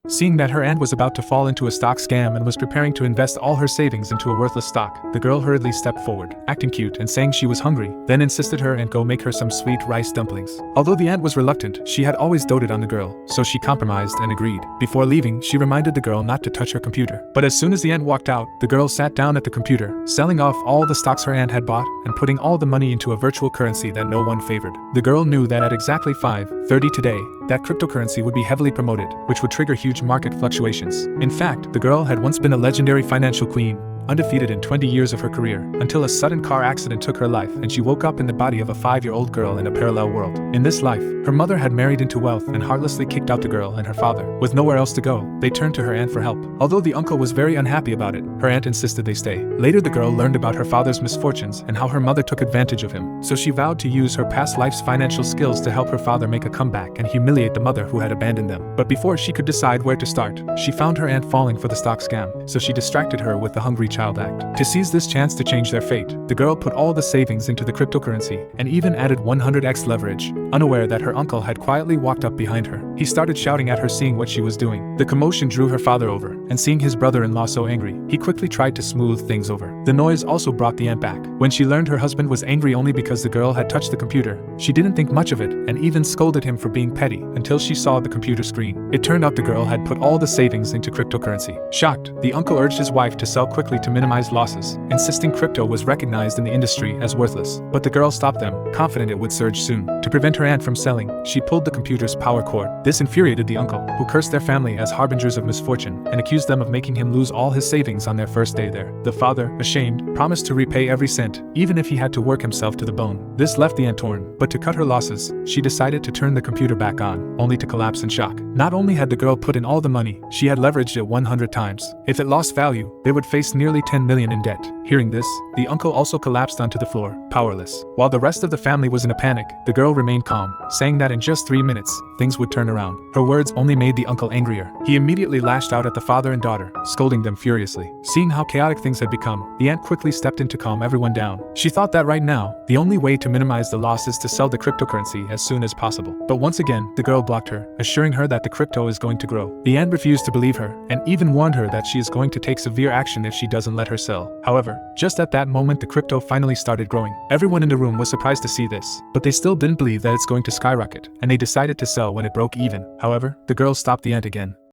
Seeing that her aunt was about to fall into a stock scam and was preparing to invest all her savings into a worthless stock, the girl hurriedly stepped forward, acting cute and saying she was hungry, then insisted her aunt go make her some sweet rice dumplings. Although the aunt was reluctant, she had always doted on the girl, so she compromised and agreed. Before leaving, she reminded the girl not to touch her computer. But as soon as the aunt walked out, the girl sat down at the computer, selling off all the stocks her aunt had bought and putting all the money into a virtual currency that no one favored. The girl knew that at exactly 5:30 today, that cryptocurrency would be heavily promoted, which would trigger huge market fluctuations. In fact, the girl had once been a legendary financial queen, undefeated in 20 years of her career, until a sudden car accident took her life and she woke up in the body of a 5-year-old girl in a parallel world. In this life, her mother had married into wealth and heartlessly kicked out the girl and her father. With nowhere else to go, they turned to her aunt for help. Although the uncle was very unhappy about it, her aunt insisted they stay. Later the girl learned about her father's misfortunes and how her mother took advantage of him, so she vowed to use her past life's financial skills to help her father make a comeback and humiliate the mother who had abandoned them. But before she could decide where to start, she found her aunt falling for the stock scam, so she distracted her with the Hungry Child Act. To seize this chance to change their fate, the girl put all the savings into the cryptocurrency and even added 100x leverage, unaware that her uncle had quietly walked up behind her. He started shouting at her, seeing what she was doing. The commotion drew her father over, and seeing his brother-in-law so angry, he quickly tried to smooth things over. The noise also brought the aunt back. When she learned her husband was angry only because the girl had touched the computer, she didn't think much of it and even scolded him for being petty until she saw the computer screen. It turned out the girl had put all the savings into cryptocurrency. Shocked, the uncle urged his wife to sell quickly to minimize losses, insisting crypto was recognized in the industry as worthless. But the girl stopped them, confident it would surge soon. To prevent her aunt from selling, she pulled the computer's power cord. This infuriated the uncle, who cursed their family as harbingers of misfortune and accused them of making him lose all his savings on their first day there. The father, ashamed, promised to repay every cent, even if he had to work himself to the bone. This left the aunt torn, but to cut her losses, she decided to turn the computer back on, only to collapse in shock. Not only had the girl put in all the money, she had leveraged it 100 times. If it lost value, they would face nearly 10 million in debt. Hearing this, the uncle also collapsed onto the floor, powerless. While the rest of the family was in a panic, the girl remained calm, saying that in just 3 minutes, things would turn around. Her words only made the uncle angrier. He immediately lashed out at the father and daughter, scolding them furiously. Seeing how chaotic things had become, the aunt quickly stepped in to calm everyone down. She thought that right now, the only way to minimize the loss is to sell the cryptocurrency as soon as possible. But once again, the girl blocked her, assuring her that the crypto is going to grow. The aunt refused to believe her, and even warned her that she is going to take severe action if she doesn't let her sell. However, just at that moment the crypto finally started growing. Everyone in the room was surprised to see this, but they still didn't believe that it's going to skyrocket, and they decided to sell when it broke even. However, the girl stopped the aunt again.